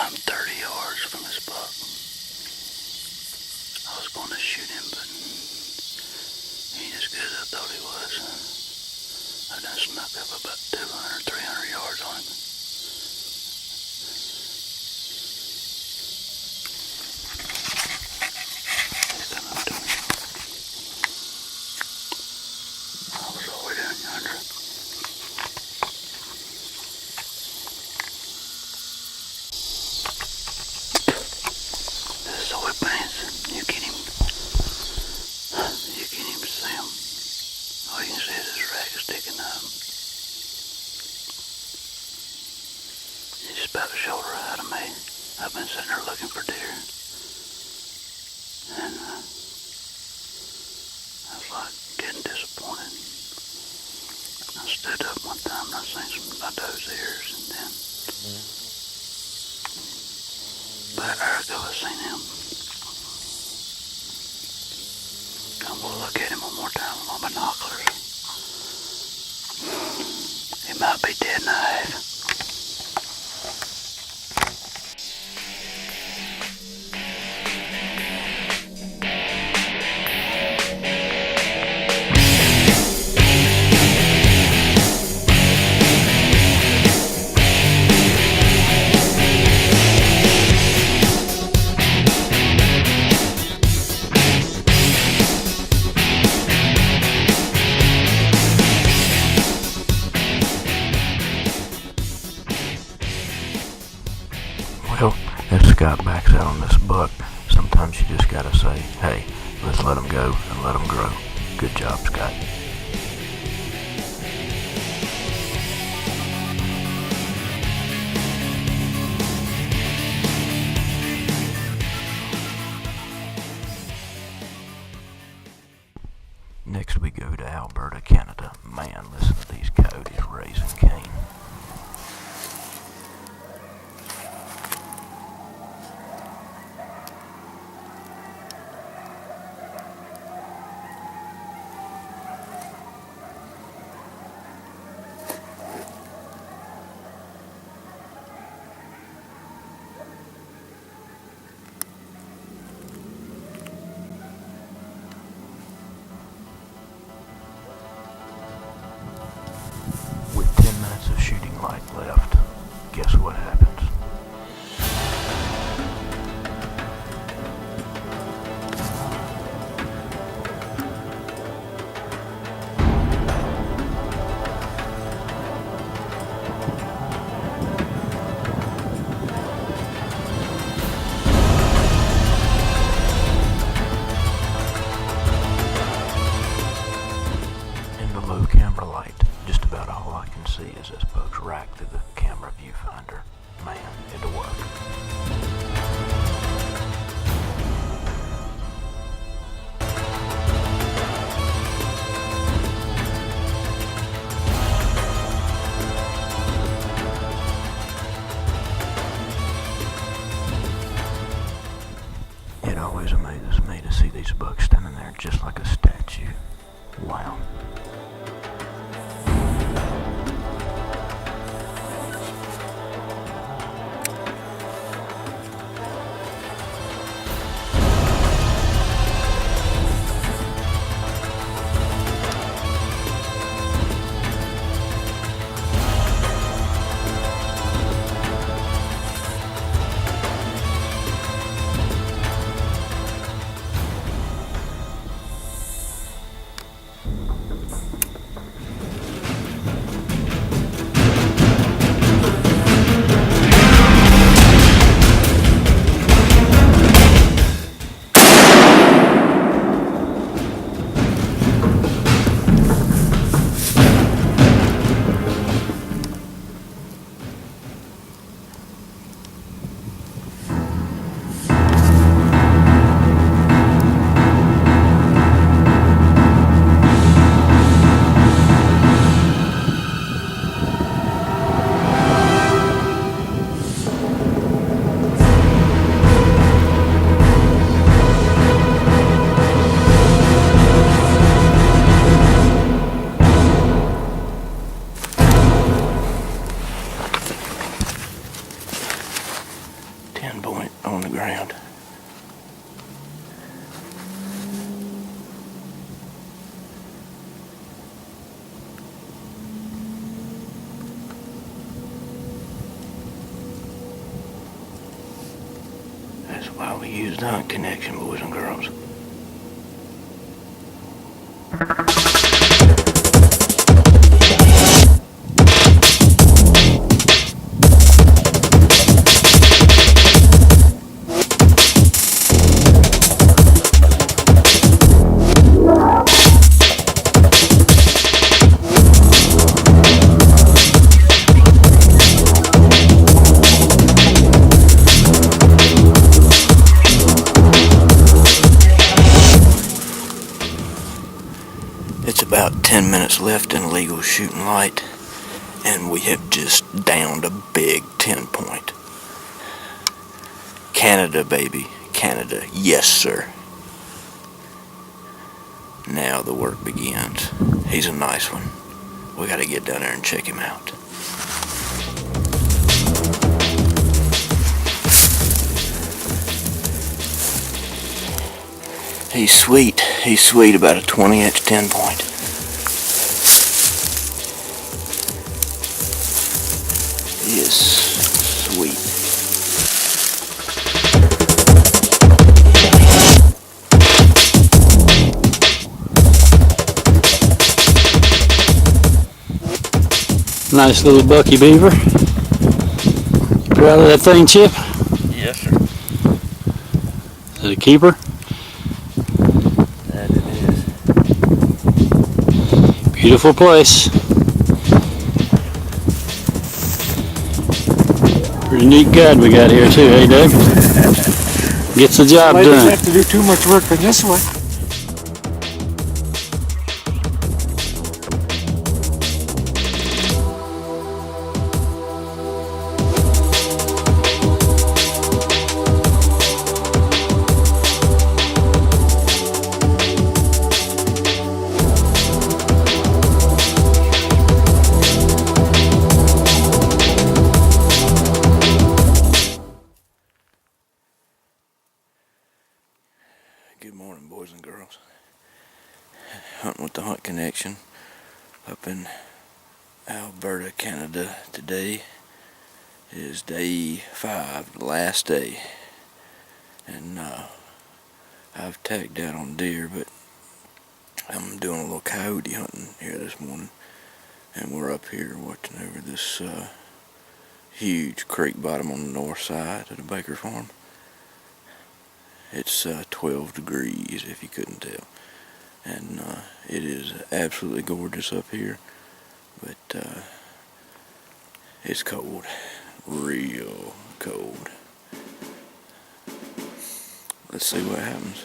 I'm 30 yards from this buck. I was going to shoot him, but he ain't as good as I thought he was. I done snuck up about 200, 300 yards on him. He's coming up to me. I was all the way down yonder. This soy pants, you can't even see him. All you can see is his rag sticking up. He's about a shoulder out of me. I've been sitting there looking for deer. And I was like getting disappointed. I stood up one time and I seen some of those ears, and then about an hour ago I seen him. I'm gonna look at him one more time with my binoculars. He might be dead in a half. Well, as Scott backs out on this buck, sometimes you just gotta say, hey, let's let him go and let him grow. Good job, Scott. Next we go to Alberta, Canada. Man, listen to these coyotes raising cane. With 10 minutes of shooting light left, guess what happens? In the low camera light, just about all I can see is this buck's rack through the camera viewfinder. Man, it'll work. It always amazes me to see these bucks standing there just like a statue. Wow. 10 point on the ground. That's why we use the hunt connection, boys and girls. It's about 10 minutes left in legal shooting light, and we have just downed a big 10 point. Canada, baby. Canada. Yes, sir. Now the work begins. He's a nice one. We gotta get down there and check him out. He's sweet. He's sweet, about a 20-inch 10 point. He is sweet. Nice little bucky beaver. You proud of that thing, Chip? Yes, sir. Is it a keeper? That it is. Beautiful place. Pretty neat guide we got here too, eh, Doug? Gets the job done. Doesn't have to do too much work in this one. Good morning, boys and girls. Hunting with the Hunt Connection up in Alberta, Canada. Today is day 5, the last day. And I've tagged out on deer, but I'm doing a little coyote hunting here this morning. And we're up here watching over this huge creek bottom on the north side of the Baker farm. It's 12 degrees, if you couldn't tell, and it is absolutely gorgeous up here, but it's cold, real cold. Let's see what happens.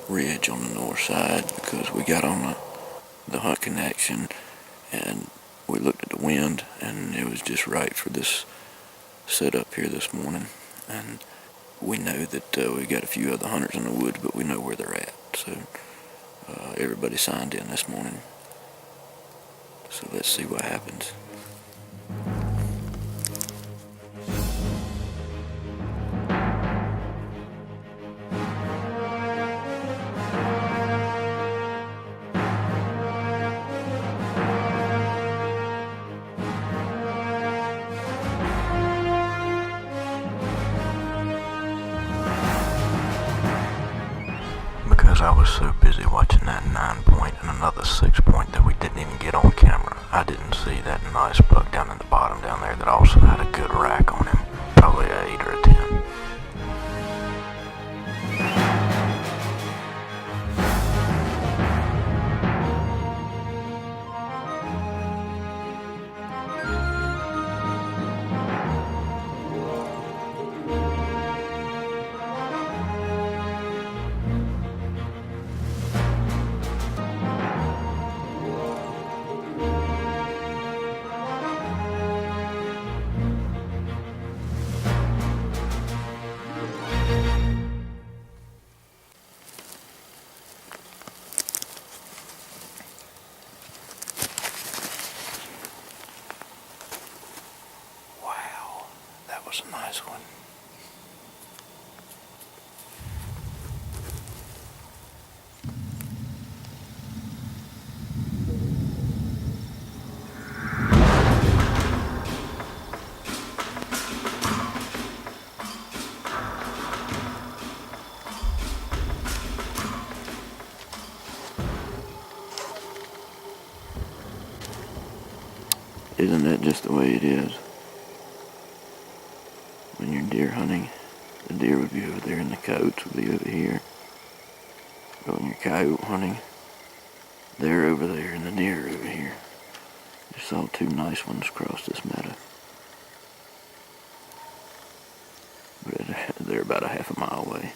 Ridge on the north side because we got on the Hunt Connection and we looked at the wind and it was just right for this setup here this morning. And we know that we got a few other hunters in the woods, but we know where they're at. So everybody signed in this morning. So let's see what happens. Because I was so busy watching that 9-point and another 6-point that we didn't even get on camera, I didn't see that nice buck down in the bottom down there that also had a good rack on him, probably an 8 or a 10. Wow, that was a nice one. Isn't that just the way it is? When you're deer hunting, the deer would be over there and the coyotes would be over here. But when you're coyote hunting, they're over there and the deer are over here. Just saw 2 nice ones cross this meadow. But they're about a half a mile away.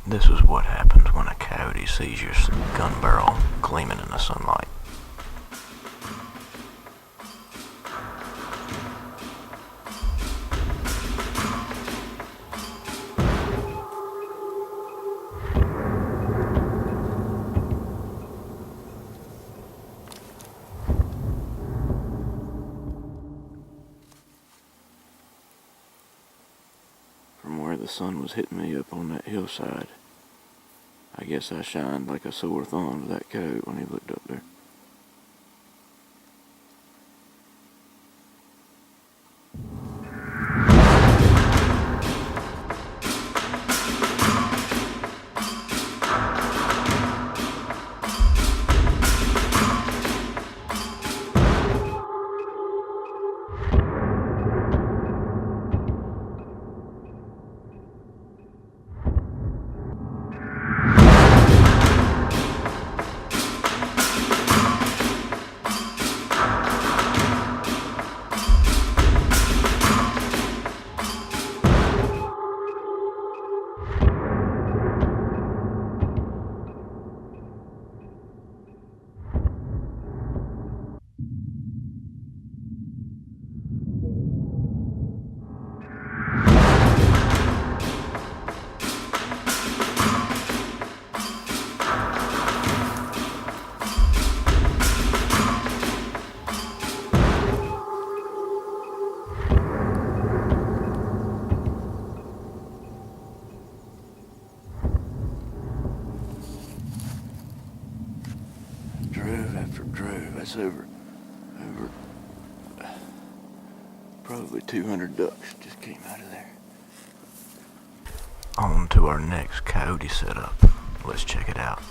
This is what happens when a coyote sees your gun barrel gleaming in the sunlight. From where the sun was hitting me up on that hillside, I guess I shined like a sore thumb to that coyote when he looked up there. That's over probably 200 ducks just came out of there. On to our next coyote setup. Let's check it out.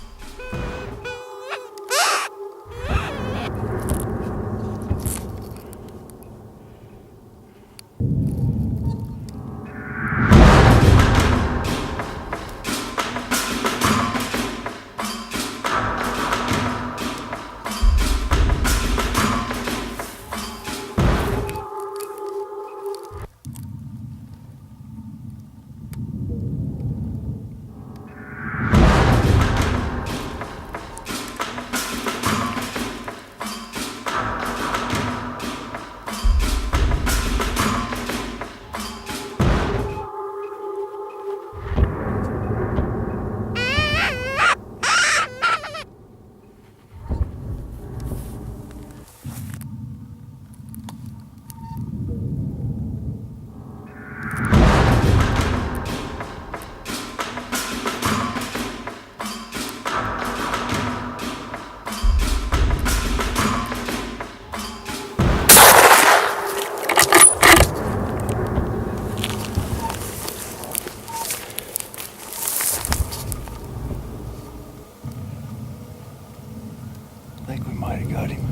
I think we might have got him.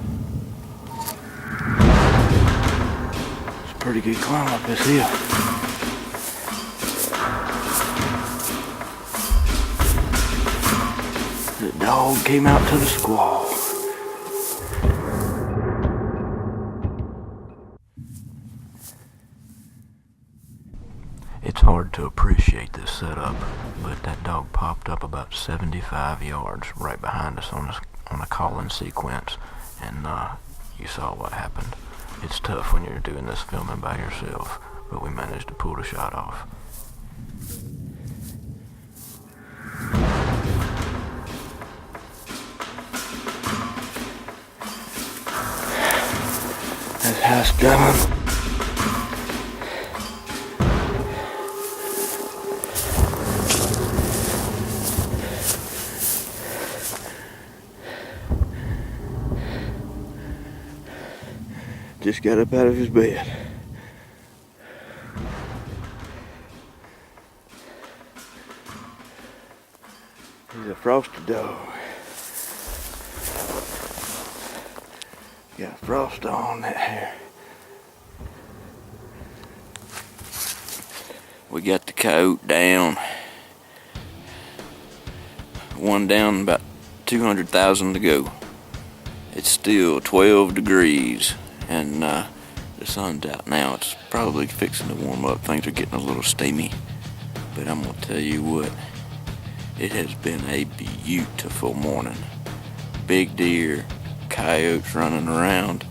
It's a pretty good climb up this hill. The dog came out to the squall. It's hard to appreciate this setup, but that dog popped up about 75 yards right behind us on a calling sequence, and you saw what happened. It's tough when you're doing this filming by yourself, but we managed to pull the shot off. That's house gunning. Just got up out of his bed. He's a frosty dog. Got frost on that hair. We got the coyote down. One down, about 200,000 to go. It's still 12 degrees. And the sun's out now. It's probably fixing to warm up. Things are getting a little steamy. But I'm going to tell you what, it has been a beautiful morning. Big deer, coyotes running around,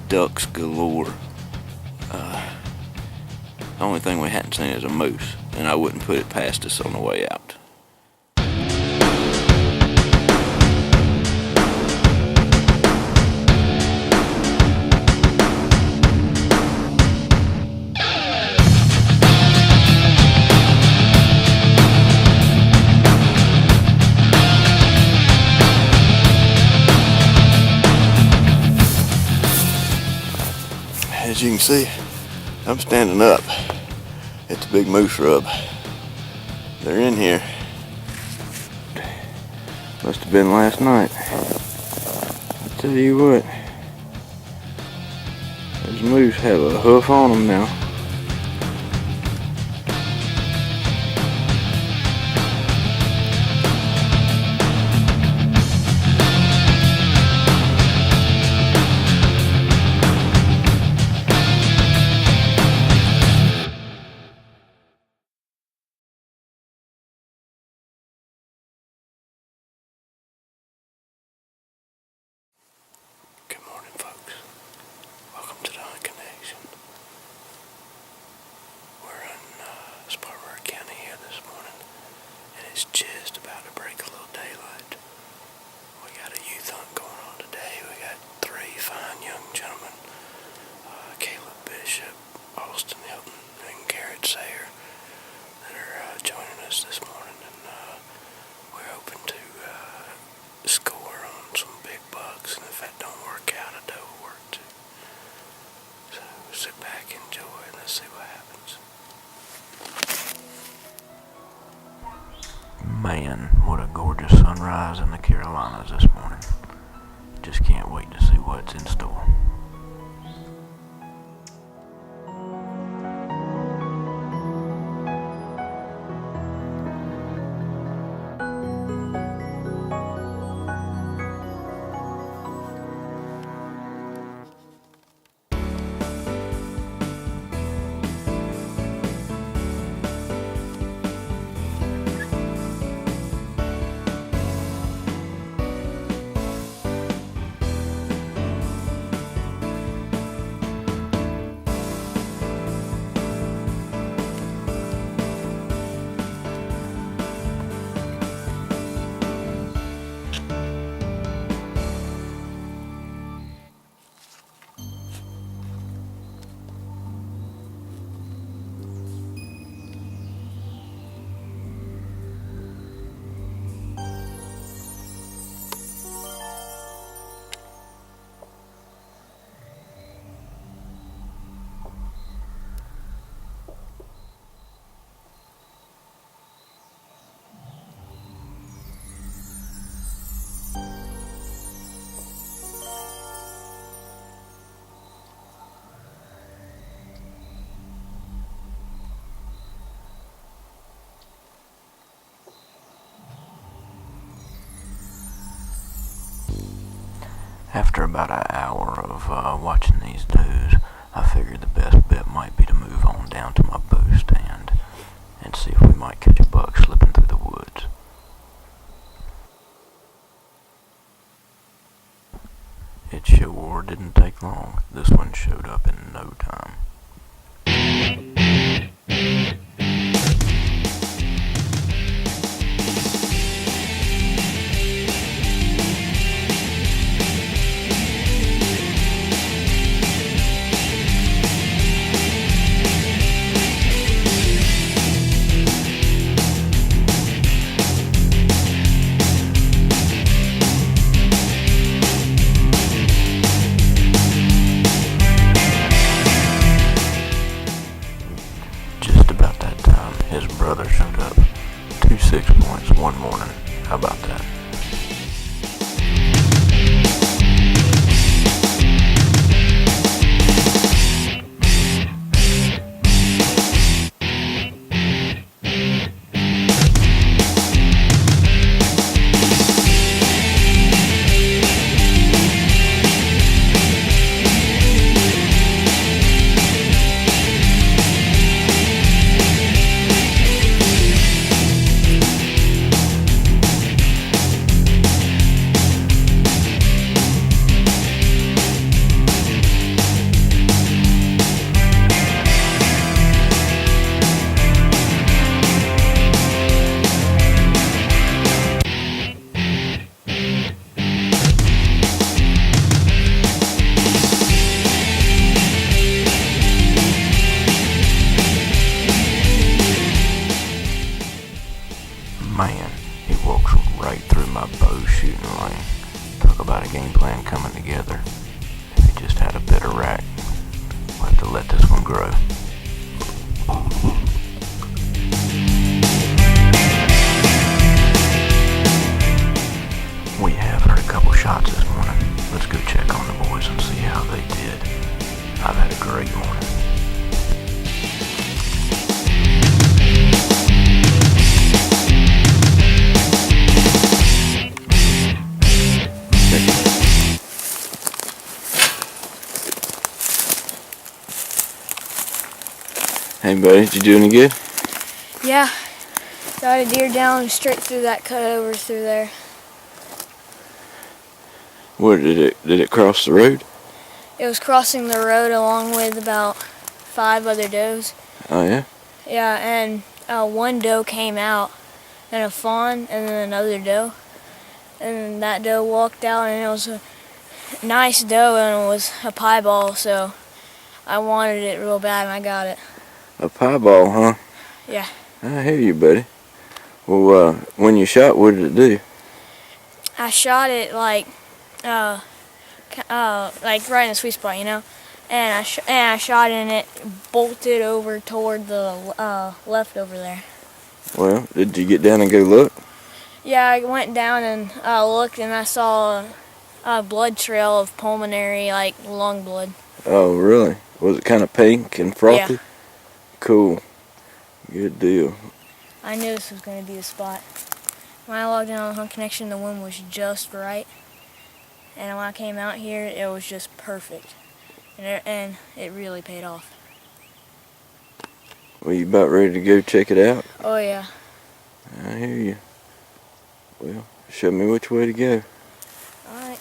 ducks galore. The only thing we hadn't seen is a moose, and I wouldn't put it past us on the way out. As you can see, I'm standing up at the big moose rub. They're in here. Must have been last night. I tell you what, those moose have a hoof on them now. It's just about to break a little daylight. We got a youth hunt going on today. We got 3 fine young gentlemen, Caleb Bishop, Austin Hilton, and Garrett Sayer, that are joining us this morning, and we're hoping to score on some big bucks, and if that don't work sit back, enjoy, and let's see what happens. Man, what a gorgeous sunrise in the Carolinas this morning. Just can't wait to see what's in store. After about an hour of watching these does, I figured the best bet might be to move on down to my bow stand and see if we might catch a buck slipping through the woods. It sure didn't take long. This one showed up in no time. His brother showed up. 2 6 points one morning. How about that? Man, he walks right through my bow shooting lane. Talk about a game plan coming together. If he just had a better rack, we'll have to let this one grow. We have heard a couple shots this morning. Let's go check on the boys and see how they did. I've had a great morning. Hey buddy, did you do any good? Yeah, got a deer down straight through that cut over through there. Where did it cross the road? It was crossing the road along with about 5 other does. Oh yeah? Yeah, and one doe came out, and a fawn, and then another doe. And then that doe walked out, and it was a nice doe, and it was a pieball, so I wanted it real bad, and I got it. A pieball, huh? Yeah. I hear you, buddy. Well, when you shot, what did it do? I shot it like right in the sweet spot, you know? and I shot it, and it bolted over toward the left over there. Well, did you get down and go look? Yeah, I went down and looked, and I saw a blood trail of pulmonary, like lung blood. Oh, really? Was it kind of pink and frothy? Yeah. Cool. Good deal. I knew this was going to be the spot. When I logged in on the Hunt Connection, the wind was just right. And when I came out here, it was just perfect. And it really paid off. Well, you about ready to go check it out? Oh, yeah. I hear you. Well, show me which way to go. All right.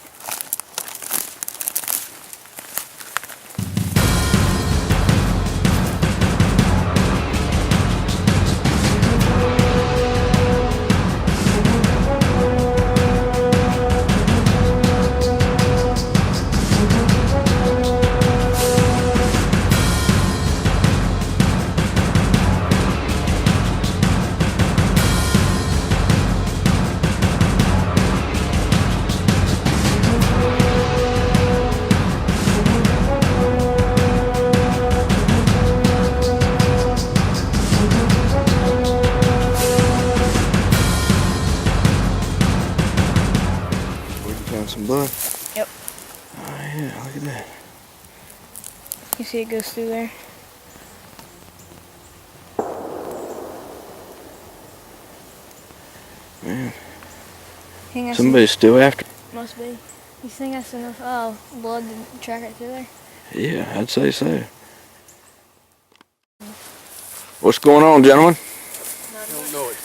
Some blood? Yep. Oh yeah, look at that. You see it goes through there? Man, Think somebody's still after. Must be. You think that's enough blood to track it through there? Yeah, I'd say so. What's going on, gentlemen? I don't know it.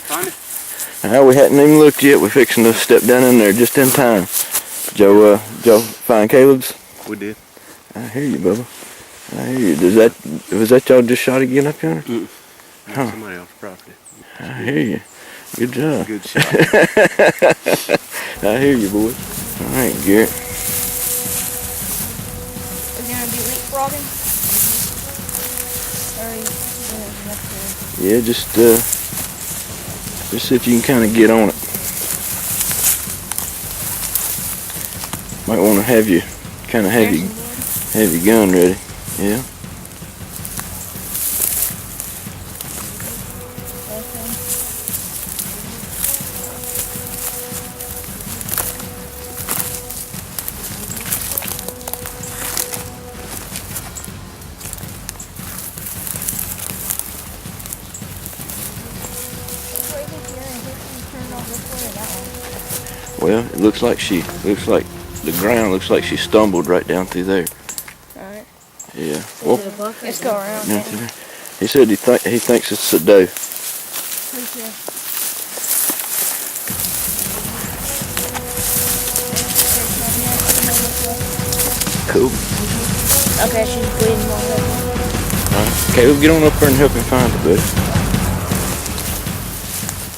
Find it? We hadn't even looked yet. We're fixing to step down in there just in time. Joe find Caleb's? We did. I hear you, Bubba. I hear you. Was that y'all just shot again up yonder? Huh. Somebody else's property. I hear you. Good job. Good shot. I hear you, boys. All right, Garrett. We're gonna be leapfrogging. Yeah, just see if you can kind of get on it. Might want to have you kind of have your gun ready. Yeah. Well, it looks like the ground looks like she stumbled right down through there. Alright. Yeah. Well, Let's go around. yeah, he said he thinks it's a doe. Cool. Okay, she's bleeding already. Alright. Caleb, get on up there and help him find it, buddy.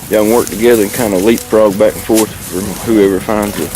Y'all can work together and kind of leapfrog back and forth for whoever finds it.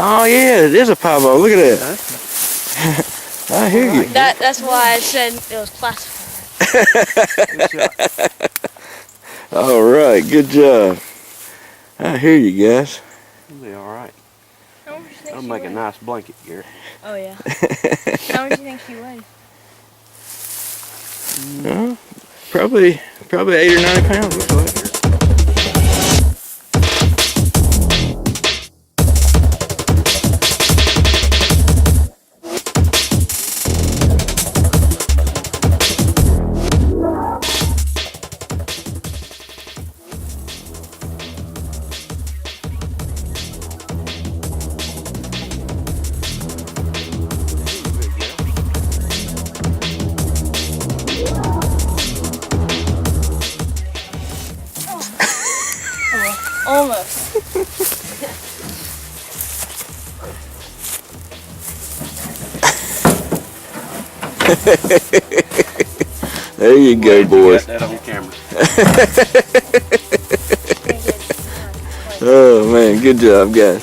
Oh yeah, it is a piebald. Look at that. I hear you. That's why I said it was classified. Good shot. All right, good job. I hear you guys. You'll be all right. How much do you think I'll she make a weighs? nice blanket, Garrett. Oh yeah. How much do you think she weighs? Probably 80 or 90 pounds. Looks like. Almost. There you go, boys. Got that on camera. Oh man, good job, guys.